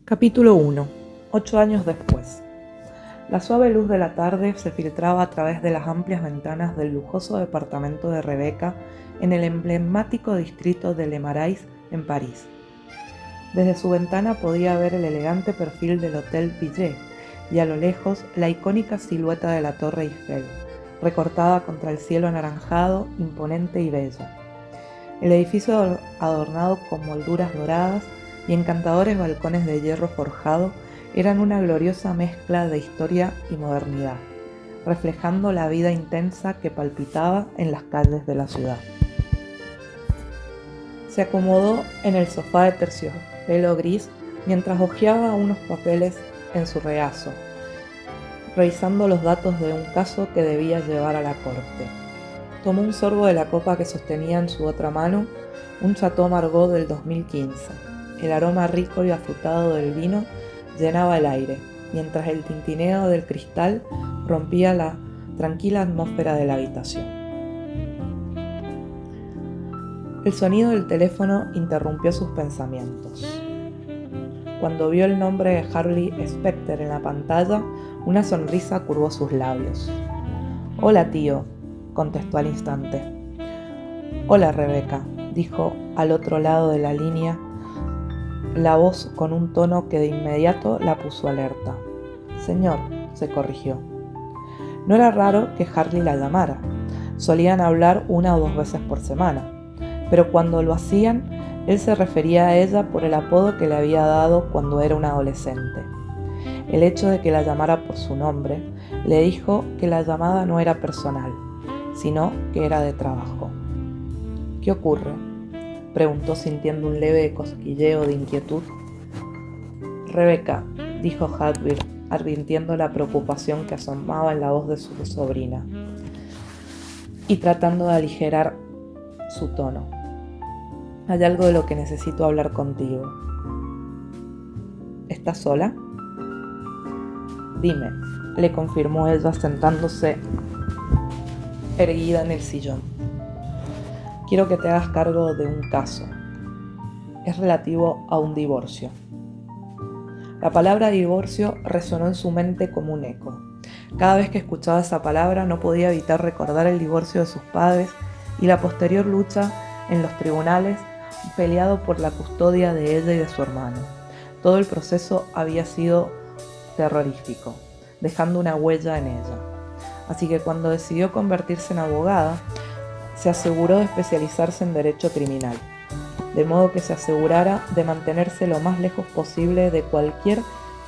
Capítulo 1. 8 años después. La suave luz de la tarde se filtraba a través de las amplias ventanas del lujoso departamento de Rebecca en el emblemático distrito de Le Marais, en París. Desde su ventana podía ver el elegante perfil del Hotel Villet y a lo lejos la icónica silueta de la Torre Eiffel, recortada contra el cielo anaranjado, imponente y bello. El edificio adornado con molduras doradas y encantadores balcones de hierro forjado eran una gloriosa mezcla de historia y modernidad, reflejando la vida intensa que palpitaba en las calles de la ciudad. Se acomodó en el sofá de terciopelo gris mientras hojeaba unos papeles en su regazo, revisando los datos de un caso que debía llevar a la corte. Tomó un sorbo de la copa que sostenía en su otra mano, un Chateau Margaux del 2015. El aroma rico y afrutado del vino llenaba el aire, mientras el tintineo del cristal rompía la tranquila atmósfera de la habitación. El sonido del teléfono interrumpió sus pensamientos. Cuando vio el nombre de Harley Specter en la pantalla, una sonrisa curvó sus labios. «Hola, tío», contestó al instante. «Hola, Rebecca», dijo al otro lado de la línea, la voz con un tono que de inmediato la puso alerta. «Señor», se corrigió. No era raro que Harley la llamara. Solían hablar 1 o 2 veces por semana, pero cuando lo hacían, él se refería a ella por el apodo que le había dado cuando era un adolescente. El hecho de que la llamara por su nombre le dijo que la llamada no era personal, sino que era de trabajo. «¿Qué ocurre?», preguntó sintiendo un leve cosquilleo de inquietud. «Rebecca», dijo Hadwin, advirtiendo la preocupación que asomaba en la voz de su sobrina y tratando de aligerar su tono. «Hay algo de lo que necesito hablar contigo». «¿Estás sola?». «Dime», le confirmó ella sentándose erguida en el sillón. «Quiero que te hagas cargo de un caso. Es relativo a un divorcio». La palabra divorcio resonó en su mente como un eco. Cada vez que escuchaba esa palabra no podía evitar recordar el divorcio de sus padres y la posterior lucha en los tribunales peleado por la custodia de ella y de su hermano. Todo el proceso había sido terrorífico, dejando una huella en ella. Así que cuando decidió convertirse en abogada, se aseguró de especializarse en derecho criminal, de modo que se asegurara de mantenerse lo más lejos posible de cualquier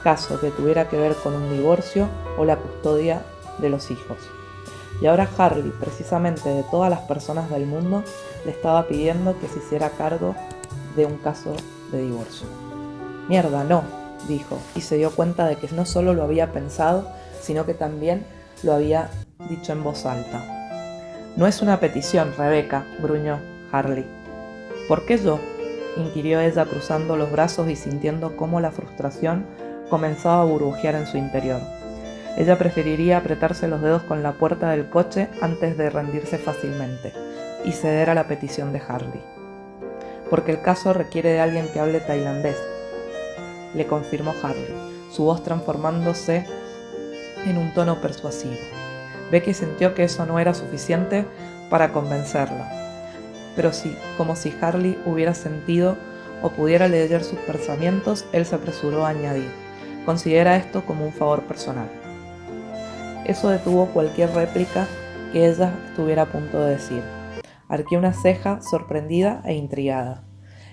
caso que tuviera que ver con un divorcio o la custodia de los hijos. Y ahora Harley, precisamente de todas las personas del mundo, le estaba pidiendo que se hiciera cargo de un caso de divorcio. «Mierda, no», dijo, y se dio cuenta de que no solo lo había pensado, sino que también lo había dicho en voz alta. «No es una petición, Rebecca», gruñó Harley. «¿Por qué yo?», inquirió ella cruzando los brazos y sintiendo cómo la frustración comenzaba a burbujear en su interior. Ella preferiría apretarse los dedos con la puerta del coche antes de rendirse fácilmente y ceder a la petición de Harley. «Porque el caso requiere de alguien que hable tailandés», le confirmó Harley, su voz transformándose en un tono persuasivo. Becky sintió que eso no era suficiente para convencerla, pero sí, como si Harley hubiera sentido o pudiera leer sus pensamientos, él se apresuró a añadir: «Considera esto como un favor personal». Eso detuvo cualquier réplica que ella estuviera a punto de decir. Arqueó una ceja, sorprendida e intrigada.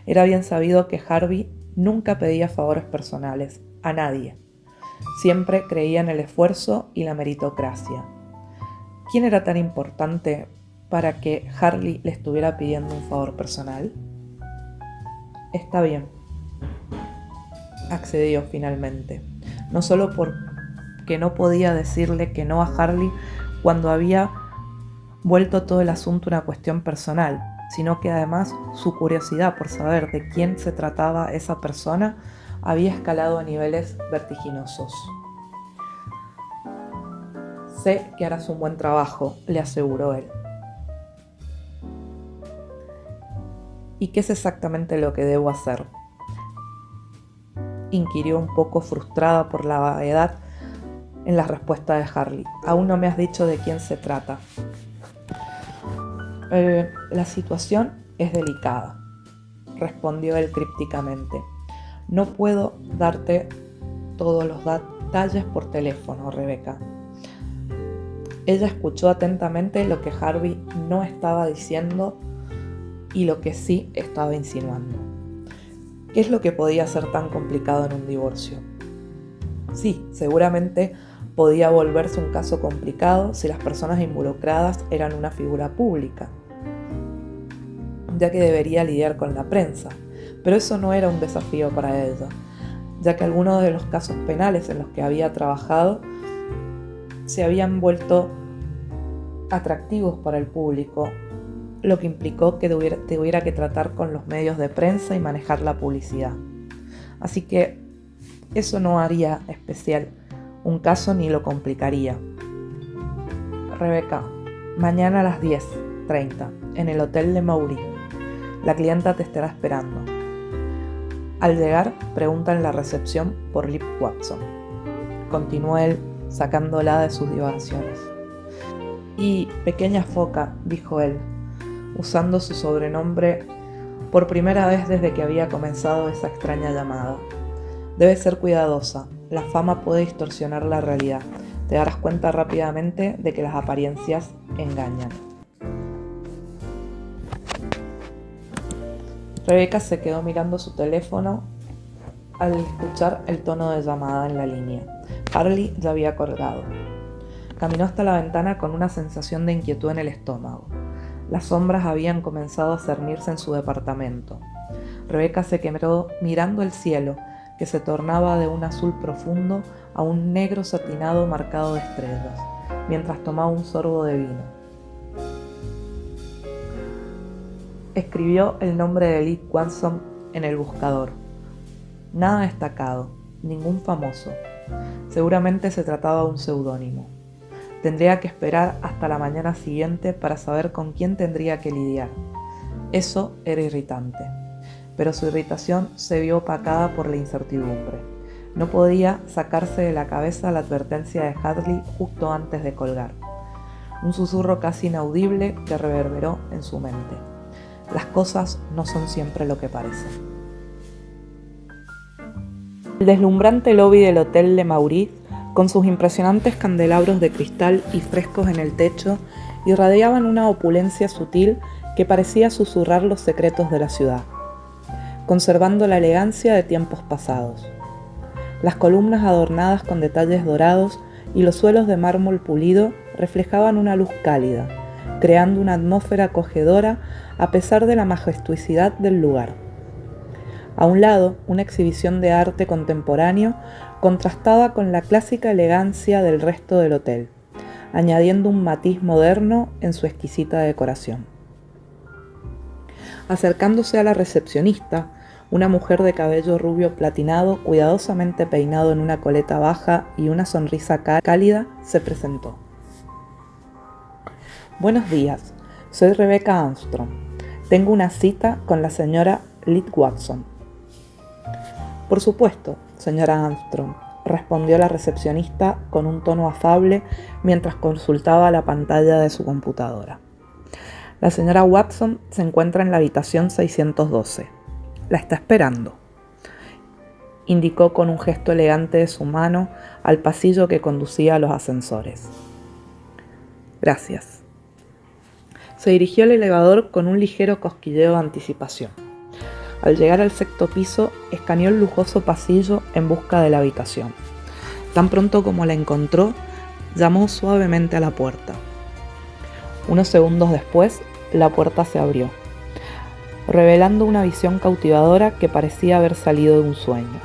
Era bien sabido que Harvey nunca pedía favores personales a nadie. Siempre creía en el esfuerzo y la meritocracia. ¿Quién era tan importante para que Harley le estuviera pidiendo un favor personal? «Está bien», accedió finalmente, no solo porque no podía decirle que no a Harley cuando había vuelto todo el asunto una cuestión personal, sino que además su curiosidad por saber de quién se trataba esa persona había escalado a niveles vertiginosos. «Sé que harás un buen trabajo», le aseguró él. «¿Y qué es exactamente lo que debo hacer?». inquirió un poco frustrada por la vaguedad en la respuesta de Harley. Aún no me has dicho de quién se trata. La situación es delicada, respondió él crípticamente. No puedo darte todos los detalles por teléfono, Rebeca. Ella escuchó atentamente lo que Harvey no estaba diciendo y lo que sí estaba insinuando. ¿Qué es lo que podía ser tan complicado en un divorcio? Sí, seguramente podía volverse un caso complicado si las personas involucradas eran una figura pública, ya que debería lidiar con la prensa, pero eso no era un desafío para ella, ya que algunos de los casos penales en los que había trabajado se habían vuelto atractivos para el público, lo que implicó que tuviera que tratar con los medios de prensa y manejar la publicidad. Así que eso no haría especial un caso ni lo complicaría. Rebeca, mañana a las 10:30 en el Hotel de Maury. La clienta te estará esperando. Al llegar, pregunta en la recepción por Liv Watson. Continuó él, sacándola de sus divagaciones. Y, pequeña foca, dijo él, usando su sobrenombre por primera vez desde que había comenzado esa extraña llamada. Debes ser cuidadosa, la fama puede distorsionar la realidad. Te darás cuenta rápidamente de que las apariencias engañan. Rebeca se quedó mirando su teléfono al escuchar el tono de llamada en la línea. Harley ya había colgado. Caminó hasta la ventana con una sensación de inquietud en el estómago. Las sombras habían comenzado a cernirse en su departamento. Rebeca se quedó mirando el cielo, que se tornaba de un azul profundo a un negro satinado marcado de estrellas, mientras tomaba un sorbo de vino. Escribió el nombre de Liv Watson en el buscador. Nada destacado, ningún famoso. Seguramente se trataba de un seudónimo. Tendría que esperar hasta la mañana siguiente para saber con quién tendría que lidiar. Eso era irritante, pero su irritación se vio opacada por la incertidumbre. No podía sacarse de la cabeza la advertencia de Harley justo antes de colgar. Un susurro casi inaudible que reverberó en su mente. Las cosas no son siempre lo que parecen. El deslumbrante lobby del Hotel de Maury, con sus impresionantes candelabros de cristal y frescos en el techo, irradiaban una opulencia sutil que parecía susurrar los secretos de la ciudad, conservando la elegancia de tiempos pasados. Las columnas adornadas con detalles dorados y los suelos de mármol pulido reflejaban una luz cálida, creando una atmósfera acogedora a pesar de la majestuosidad del lugar. A un lado, una exhibición de arte contemporáneo contrastaba con la clásica elegancia del resto del hotel, añadiendo un matiz moderno en su exquisita decoración. Acercándose a la recepcionista, una mujer de cabello rubio platinado, cuidadosamente peinado en una coleta baja y una sonrisa cálida, se presentó. Buenos días, soy Rebecca Armstrong. Tengo una cita con la señora Liv Watson. Por supuesto, señora Armstrong, respondió la recepcionista con un tono afable mientras consultaba la pantalla de su computadora. La señora Watson se encuentra en la habitación 612. La está esperando, indicó con un gesto elegante de su mano al pasillo que conducía a los ascensores. Gracias. Se dirigió al elevador con un ligero cosquilleo de anticipación. Al llegar al sexto piso, escaneó el lujoso pasillo en busca de la habitación. Tan pronto como la encontró, llamó suavemente a la puerta. Unos segundos después, la puerta se abrió, revelando una visión cautivadora que parecía haber salido de un sueño.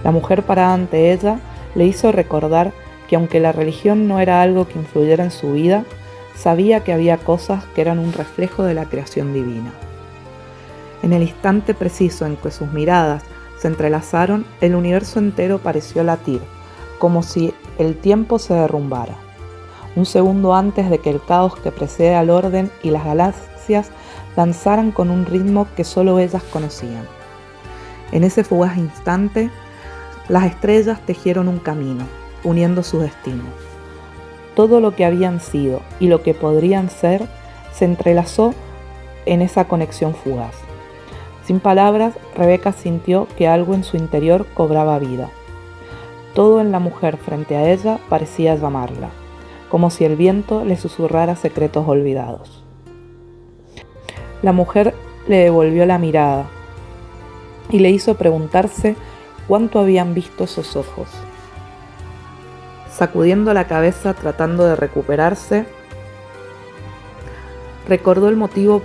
La mujer parada ante ella le hizo recordar que aunque la religión no era algo que influyera en su vida, sabía que había cosas que eran un reflejo de la creación divina. En el instante preciso en que sus miradas se entrelazaron, el universo entero pareció latir, como si el tiempo se derrumbara. Un segundo antes de que el caos que precede al orden y las galaxias danzaran con un ritmo que solo ellas conocían. En ese fugaz instante, las estrellas tejieron un camino, uniendo sus destinos. Todo lo que habían sido y lo que podrían ser se entrelazó en esa conexión fugaz. Sin palabras, Rebeca sintió que algo en su interior cobraba vida. Todo en la mujer frente a ella parecía llamarla, como si el viento le susurrara secretos olvidados. La mujer le devolvió la mirada y le hizo preguntarse cuánto habían visto esos ojos. Sacudiendo la cabeza tratando de recuperarse, recordó el motivo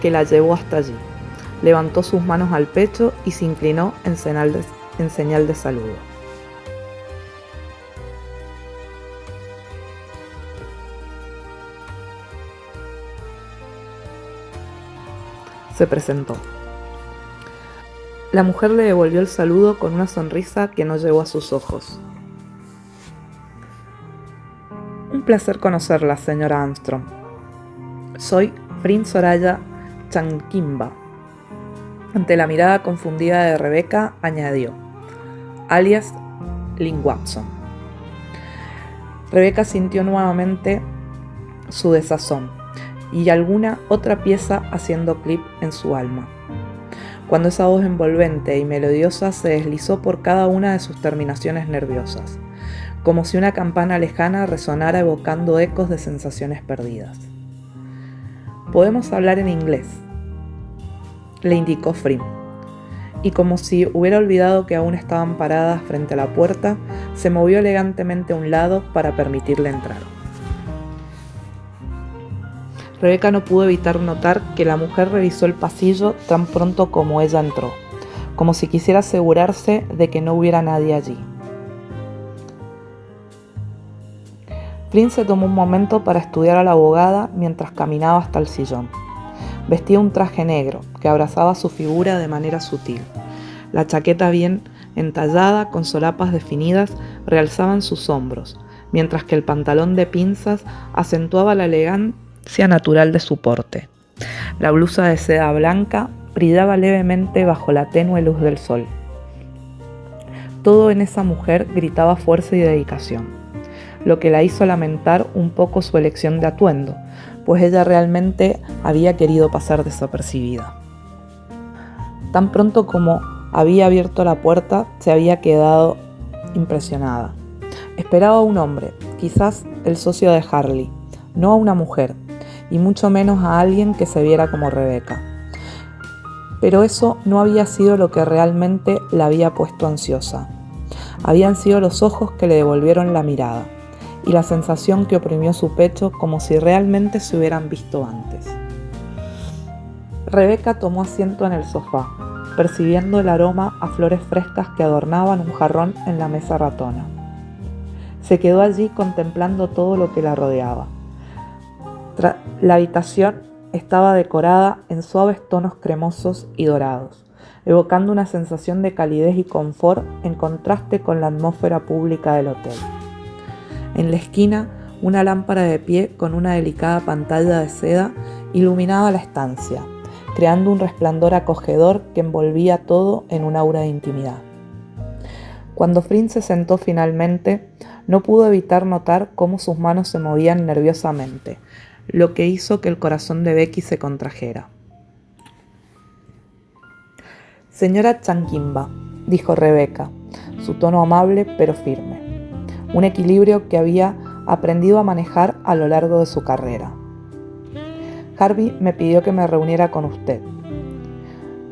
que la llevó hasta allí. Levantó sus manos al pecho y se inclinó en señal de saludo. Se presentó. La mujer le devolvió el saludo con una sonrisa que no llegó a sus ojos. Un placer conocerla, señora Armstrong. Soy Frin Soraya Chankimba. Ante la mirada confundida de Rebeca, añadió, alias Lynn Watson. Rebeca sintió nuevamente su desazón y alguna otra pieza haciendo clic en su alma, cuando esa voz envolvente y melodiosa se deslizó por cada una de sus terminaciones nerviosas, como si una campana lejana resonara evocando ecos de sensaciones perdidas. «Podemos hablar en inglés», le indicó Frin, y como si hubiera olvidado que aún estaban paradas frente a la puerta, se movió elegantemente a un lado para permitirle entrar. Rebeca no pudo evitar notar que la mujer revisó el pasillo tan pronto como ella entró, como si quisiera asegurarse de que no hubiera nadie allí. Frin se tomó un momento para estudiar a la abogada mientras caminaba hasta el sillón. Vestía un traje negro que abrazaba su figura de manera sutil. La chaqueta bien entallada, con solapas definidas, realzaban sus hombros, mientras que el pantalón de pinzas acentuaba la elegancia natural de su porte. La blusa de seda blanca brillaba levemente bajo la tenue luz del sol. Todo en esa mujer gritaba fuerza y dedicación, lo que la hizo lamentar un poco su elección de atuendo, pues ella realmente había querido pasar desapercibida. Tan pronto como había abierto la puerta, se había quedado impresionada. Esperaba a un hombre, quizás el socio de Harley, no a una mujer, y mucho menos a alguien que se viera como Rebeca. Pero eso no había sido lo que realmente la había puesto ansiosa. Habían sido los ojos que le devolvieron la mirada, y la sensación que oprimió su pecho como si realmente se hubieran visto antes. Rebeca tomó asiento en el sofá, percibiendo el aroma a flores frescas que adornaban un jarrón en la mesa ratona. Se quedó allí contemplando todo lo que la rodeaba. La habitación estaba decorada en suaves tonos cremosos y dorados, evocando una sensación de calidez y confort en contraste con la atmósfera pública del hotel. En la esquina, una lámpara de pie con una delicada pantalla de seda iluminaba la estancia, creando un resplandor acogedor que envolvía todo en un aura de intimidad. Cuando Frin se sentó finalmente, no pudo evitar notar cómo sus manos se movían nerviosamente, lo que hizo que el corazón de Becky se contrajera. «Señora Chankimba», dijo Rebeca, su tono amable pero firme, un equilibrio que había aprendido a manejar a lo largo de su carrera. «Harvey me pidió que me reuniera con usted».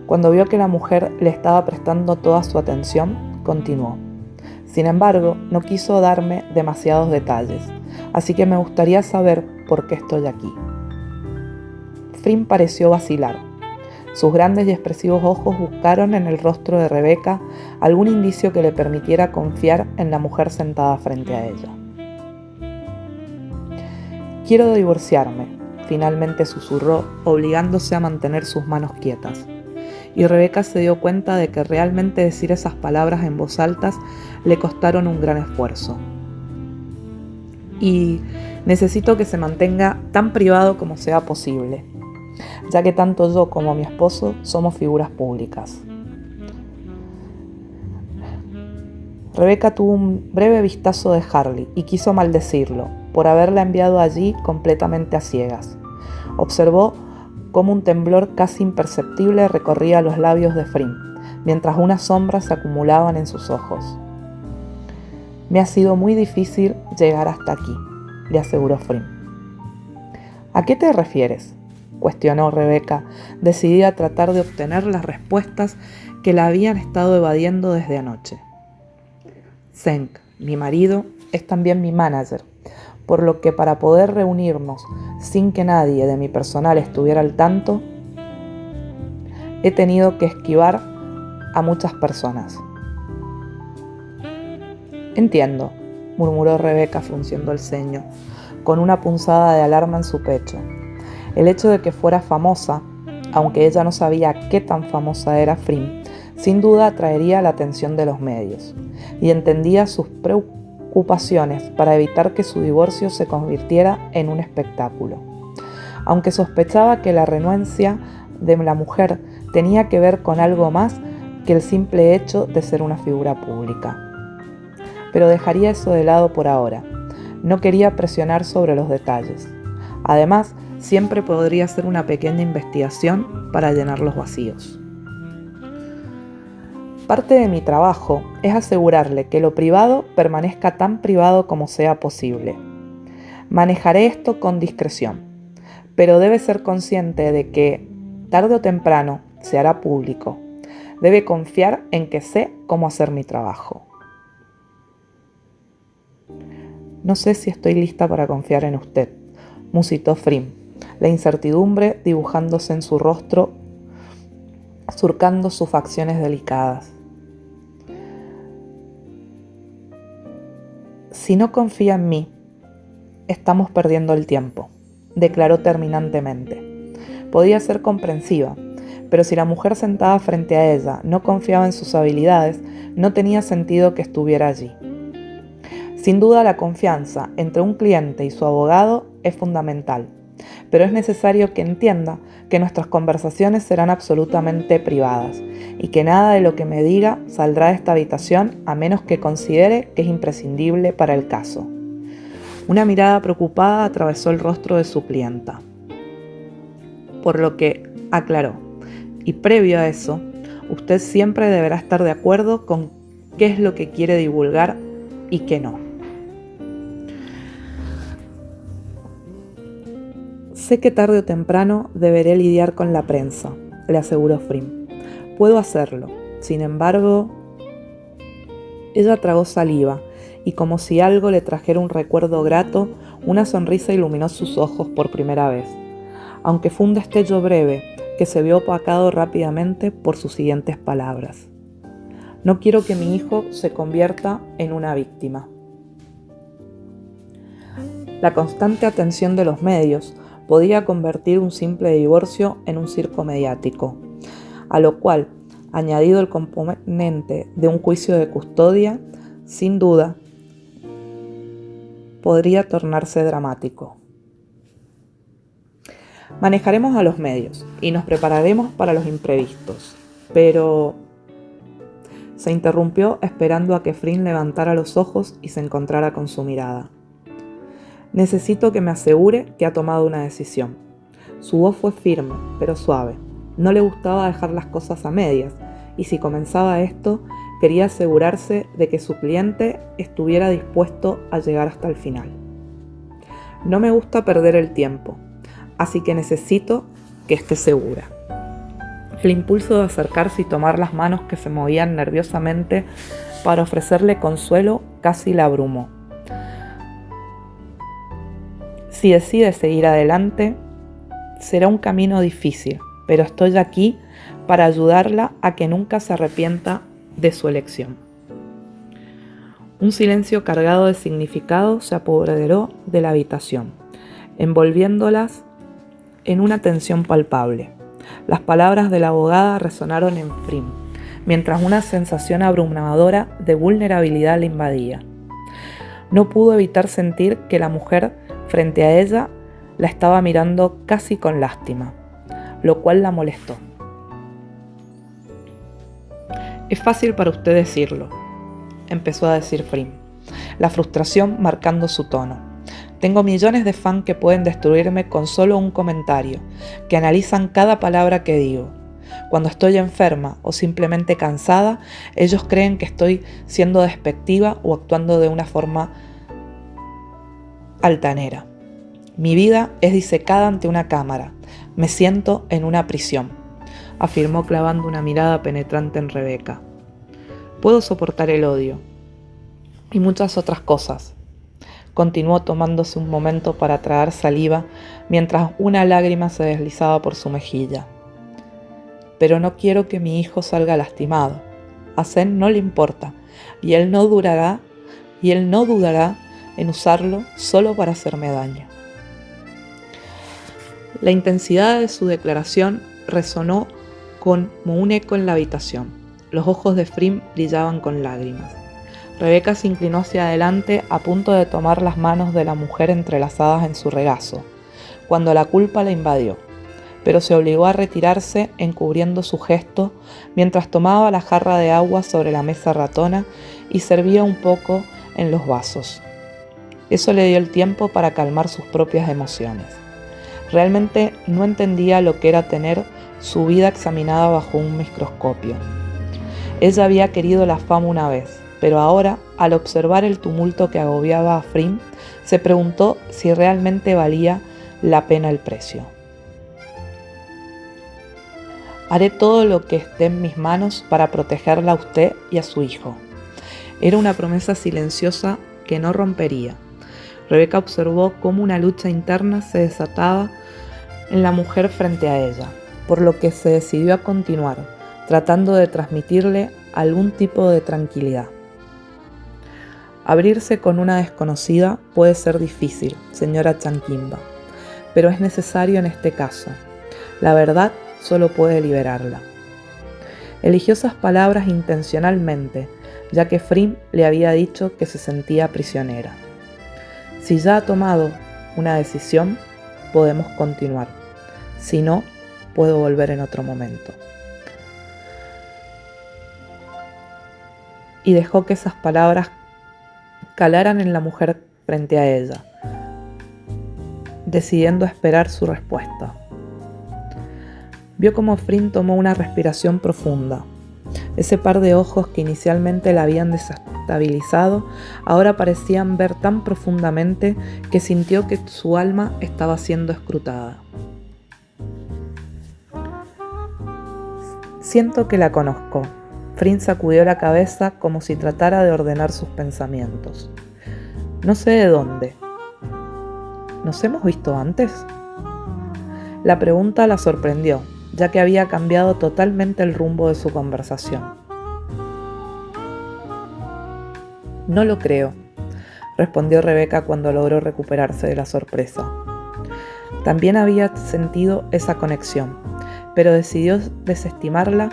Cuando vio que la mujer le estaba prestando toda su atención, continuó. «Sin embargo, no quiso darme demasiados detalles, así que me gustaría saber por qué estoy aquí». Frin pareció vacilar. Sus grandes y expresivos ojos buscaron en el rostro de Rebeca algún indicio que le permitiera confiar en la mujer sentada frente a ella. «Quiero divorciarme», finalmente susurró, obligándose a mantener sus manos quietas. Y Rebeca se dio cuenta de que realmente decir esas palabras en voz alta le costaron un gran esfuerzo. «Y necesito que se mantenga tan privado como sea posible, ya que tanto yo como mi esposo somos figuras públicas». Rebeca tuvo un breve vistazo de Harley y quiso maldecirlo por haberla enviado allí completamente a ciegas. Observó cómo un temblor casi imperceptible recorría los labios de Frym, mientras unas sombras se acumulaban en sus ojos. «Me ha sido muy difícil llegar hasta aquí», le aseguró Frym. «¿A qué te refieres?», cuestionó Rebeca, decidida a tratar de obtener las respuestas que la habían estado evadiendo desde anoche. «Cenk, mi marido, es también mi manager, por lo que para poder reunirnos sin que nadie de mi personal estuviera al tanto, he tenido que esquivar a muchas personas». «Entiendo», murmuró Rebeca frunciendo el ceño, con una punzada de alarma en su pecho. El hecho de que fuera famosa, aunque ella no sabía qué tan famosa era Frym, sin duda atraería la atención de los medios, y entendía sus preocupaciones para evitar que su divorcio se convirtiera en un espectáculo. Aunque sospechaba que la renuencia de la mujer tenía que ver con algo más que el simple hecho de ser una figura pública. Pero dejaría eso de lado por ahora. No quería presionar sobre los detalles. Además, siempre podría hacer una pequeña investigación para llenar los vacíos. Parte de mi trabajo es asegurarle que lo privado permanezca tan privado como sea posible. Manejaré esto con discreción, pero debe ser consciente de que, tarde o temprano, se hará público. Debe confiar en que sé cómo hacer mi trabajo. «No sé si estoy lista para confiar en usted», musitó Frym, la incertidumbre dibujándose en su rostro, surcando sus facciones delicadas. «Si no confía en mí, estamos perdiendo el tiempo», declaró terminantemente. Podía ser comprensiva, pero si la mujer sentada frente a ella no confiaba en sus habilidades, no tenía sentido que estuviera allí. Sin duda, la confianza entre un cliente y su abogado es fundamental, pero es necesario que entienda que nuestras conversaciones serán absolutamente privadas y que nada de lo que me diga saldrá de esta habitación a menos que considere que es imprescindible para el caso. Una mirada preocupada atravesó el rostro de su clienta, por lo que aclaró: «Y previo a eso, usted siempre deberá estar de acuerdo con qué es lo que quiere divulgar y qué no». «Sé que tarde o temprano deberé lidiar con la prensa», le aseguró Frym. «Puedo hacerlo. Sin embargo...». Ella tragó saliva, y como si algo le trajera un recuerdo grato, una sonrisa iluminó sus ojos por primera vez, aunque fue un destello breve que se vio opacado rápidamente por sus siguientes palabras. «No quiero que mi hijo se convierta en una víctima». La constante atención de los medios podía convertir un simple divorcio en un circo mediático, a lo cual, añadido el componente de un juicio de custodia, sin duda, podría tornarse dramático. «Manejaremos a los medios y nos prepararemos para los imprevistos, pero...». Se interrumpió esperando a que Frym levantara los ojos y se encontrara con su mirada. «Necesito que me asegure que ha tomado una decisión». Su voz fue firme, pero suave. No le gustaba dejar las cosas a medias, y si comenzaba esto, quería asegurarse de que su cliente estuviera dispuesto a llegar hasta el final. «No me gusta perder el tiempo, así que necesito que esté segura». El impulso de acercarse y tomar las manos que se movían nerviosamente para ofrecerle consuelo casi la abrumó. «Si decide seguir adelante, será un camino difícil, pero estoy aquí para ayudarla a que nunca se arrepienta de su elección». Un silencio cargado de significado se apoderó de la habitación, envolviéndolas en una tensión palpable. Las palabras de la abogada resonaron en Frym, mientras una sensación abrumadora de vulnerabilidad le invadía. No pudo evitar sentir que la mujer frente a ella la estaba mirando casi con lástima, lo cual la molestó. «Es fácil para usted decirlo», empezó a decir Frim, la frustración marcando su tono. Tengo millones de fans que pueden destruirme con solo un comentario, que analizan cada palabra que digo. Cuando estoy enferma o simplemente cansada, ellos creen que estoy siendo despectiva o actuando de una forma altanera. Mi vida es disecada ante una cámara. Me siento en una prisión, afirmó clavando una mirada penetrante en Rebeca. Puedo soportar el odio y muchas otras cosas. Continuó tomándose un momento para tragar saliva mientras una lágrima se deslizaba por su mejilla. Pero no quiero que mi hijo salga lastimado. A Zen no le importa y él no dudará en usarlo solo para hacerme daño. La intensidad de su declaración resonó como un eco en la habitación. Los ojos de Frim brillaban con lágrimas. Rebeca se inclinó hacia adelante a punto de tomar las manos de la mujer entrelazadas en su regazo, cuando la culpa la invadió, pero se obligó a retirarse encubriendo su gesto mientras tomaba la jarra de agua sobre la mesa ratona y servía un poco en los vasos. Eso le dio el tiempo para calmar sus propias emociones. Realmente no entendía lo que era tener su vida examinada bajo un microscopio. Ella había querido la fama una vez, pero ahora, al observar el tumulto que agobiaba a Frim, se preguntó si realmente valía la pena el precio. Haré todo lo que esté en mis manos para protegerla a usted y a su hijo. Era una promesa silenciosa que no rompería. Rebeca observó cómo una lucha interna se desataba en la mujer frente a ella, por lo que se decidió a continuar, tratando de transmitirle algún tipo de tranquilidad. Abrirse con una desconocida puede ser difícil, señora Chanquimba, pero es necesario en este caso. La verdad solo puede liberarla. Eligió esas palabras intencionalmente, ya que Frim le había dicho que se sentía prisionera. Si ya ha tomado una decisión, podemos continuar. Si no, puedo volver en otro momento. Y dejó que esas palabras calaran en la mujer frente a ella, decidiendo esperar su respuesta. Vio cómo Frim tomó una respiración profunda. Ese par de ojos que inicialmente la habían desestabilizado, ahora parecían ver tan profundamente que sintió que su alma estaba siendo escrutada. Siento que la conozco. Frim sacudió la cabeza como si tratara de ordenar sus pensamientos. No sé de dónde. ¿Nos hemos visto antes? La pregunta la sorprendió, ya que había cambiado totalmente el rumbo de su conversación. No lo creo, respondió Rebeca cuando logró recuperarse de la sorpresa. También había sentido esa conexión, pero decidió desestimarla,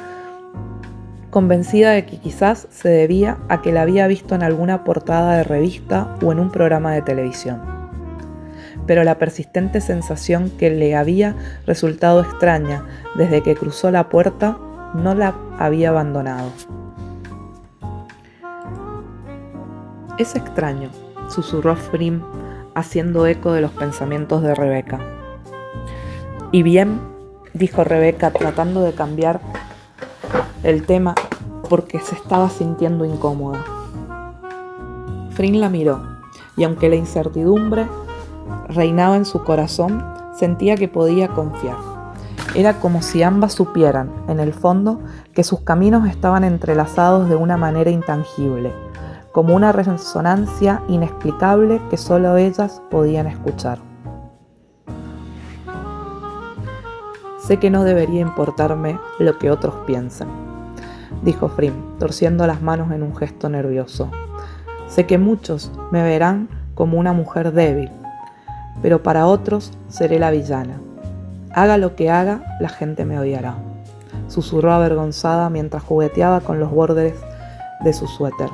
convencida de que quizás se debía a que la había visto en alguna portada de revista o en un programa de televisión. Pero la persistente sensación que le había resultado extraña desde que cruzó la puerta no la había abandonado. Es extraño, susurró Frim, haciendo eco de los pensamientos de Rebeca. Y bien, dijo Rebeca tratando de cambiar el tema porque se estaba sintiendo incómoda. Frim la miró y aunque la incertidumbre reinaba en su corazón, sentía que podía confiar. Era como si ambas supieran, en el fondo, que sus caminos estaban entrelazados de una manera intangible, como una resonancia inexplicable que solo ellas podían escuchar. Sé que no debería importarme lo que otros piensen, dijo Frim, torciendo las manos en un gesto nervioso. Sé que muchos me verán como una mujer débil, pero para otros seré la villana. Haga lo que haga, la gente me odiará, susurró avergonzada mientras jugueteaba con los bordes de su suéter.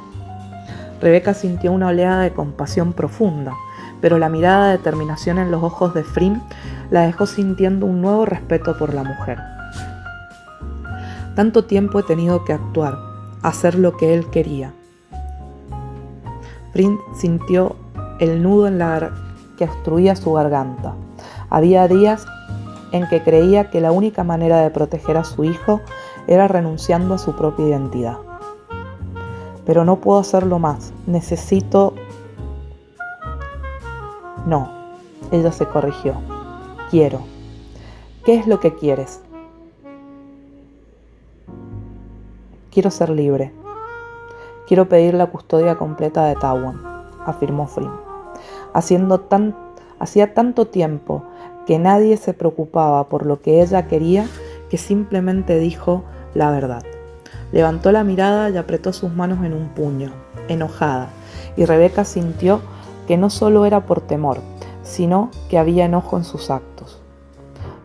Rebeca sintió una oleada de compasión profunda, pero la mirada de determinación en los ojos de Frim la dejó sintiendo un nuevo respeto por la mujer. Tanto tiempo he tenido que actuar, hacer lo que él quería. Frim sintió el nudo que obstruía su garganta. Había días en que creía que la única manera de proteger a su hijo era renunciando a su propia identidad. Pero no puedo hacerlo más. Necesito... No, ella se corrigió. Quiero. ¿Qué es lo que quieres? Quiero ser libre. Quiero pedir la custodia completa de Tywin, afirmó Frim. Hacía tanto tiempo que nadie se preocupaba por lo que ella quería que simplemente dijo la verdad. Levantó la mirada y apretó sus manos en un puño, enojada, y Rebeca sintió que no solo era por temor, sino que había enojo en sus actos.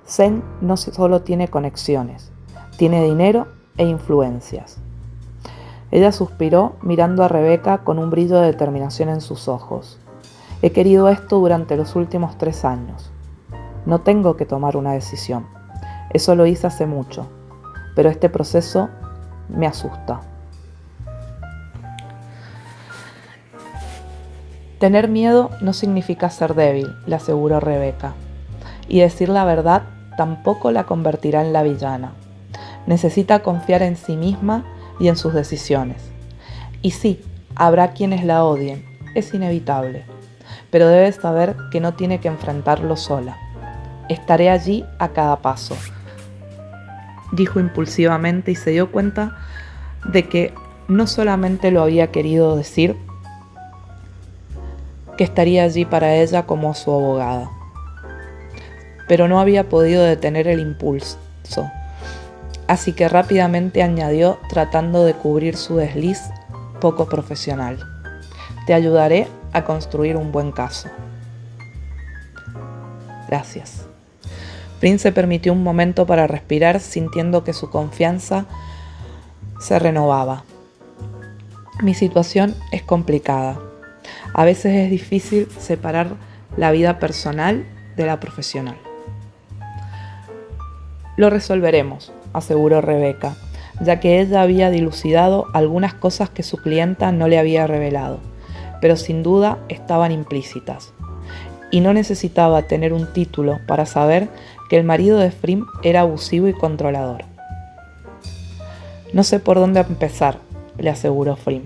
Zen no solo tiene conexiones, tiene dinero e influencias. Ella suspiró mirando a Rebeca con un brillo de determinación en sus ojos. He querido esto durante los últimos 3 años. No tengo que tomar una decisión. Eso lo hice hace mucho, pero este proceso me asusta. Tener miedo no significa ser débil, le aseguró Rebeca. Y decir la verdad tampoco la convertirá en la villana. Necesita confiar en sí misma y en sus decisiones. Y sí, habrá quienes la odien, es inevitable, pero debe saber que no tiene que enfrentarlo sola. Estaré allí a cada paso, dijo impulsivamente y se dio cuenta de que no solamente lo había querido decir, que estaría allí para ella como su abogada, pero no había podido detener el impulso. Así que rápidamente añadió, tratando de cubrir su desliz poco profesional. Te ayudaré a construir un buen caso. Gracias. Frim se permitió un momento para respirar, sintiendo que su confianza se renovaba. Mi situación es complicada. A veces es difícil separar la vida personal de la profesional. Lo resolveremos, aseguró Rebeca, ya que ella había dilucidado algunas cosas que su clienta no le había revelado, pero sin duda estaban implícitas. Y no necesitaba tener un título para saber que el marido de Frim era abusivo y controlador. No sé por dónde empezar, le aseguró Frim.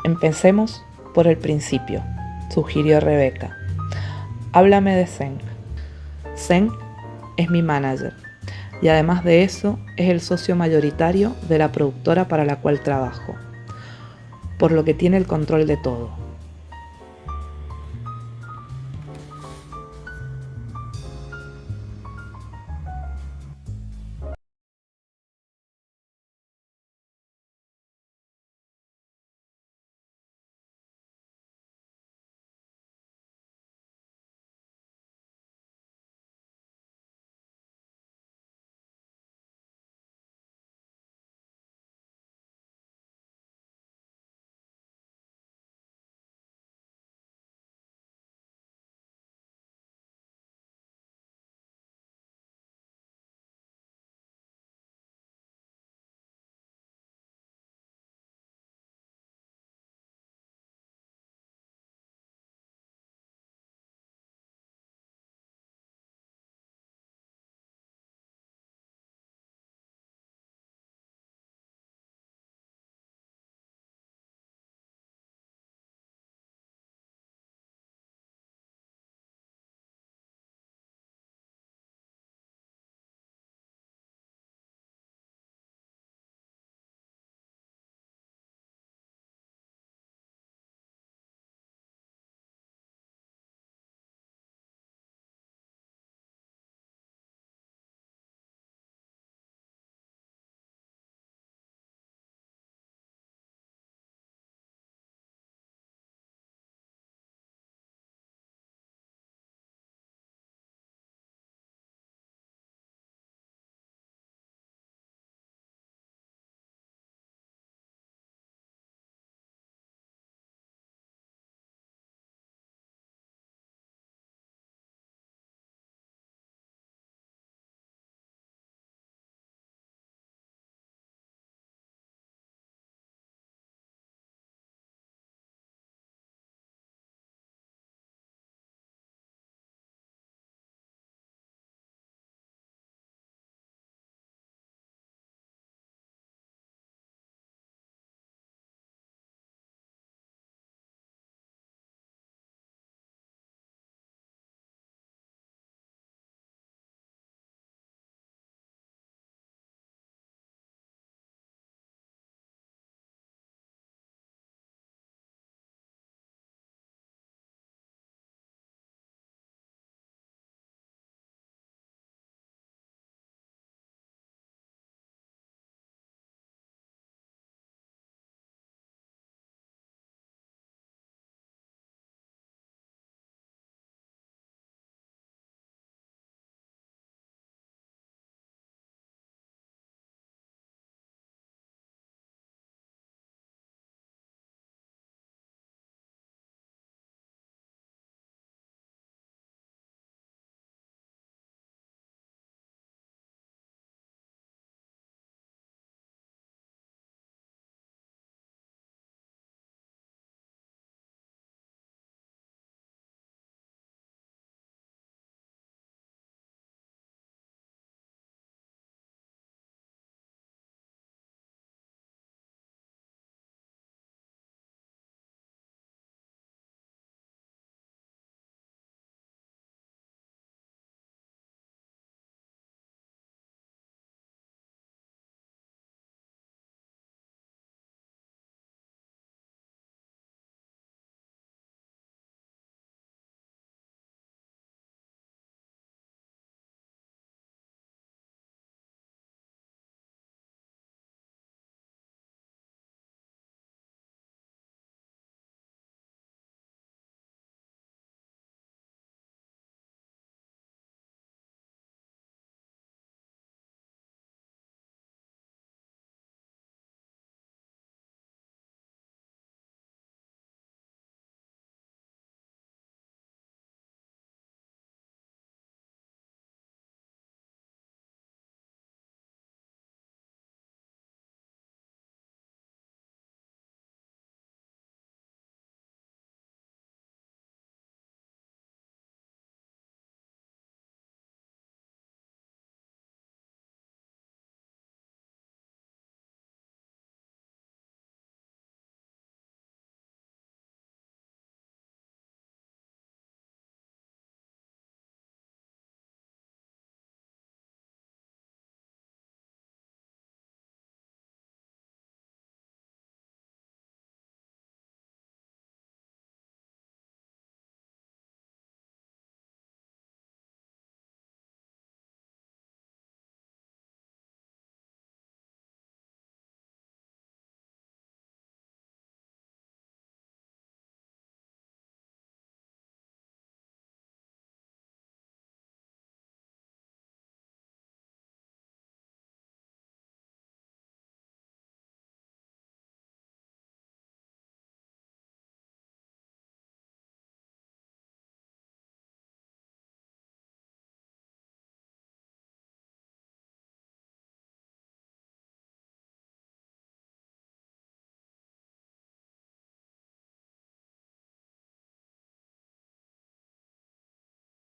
Empecemos por el principio, sugirió Rebeca. Háblame de Zen. Zen es mi manager y además de eso es el socio mayoritario de la productora para la cual trabajo, por lo que tiene el control de todo.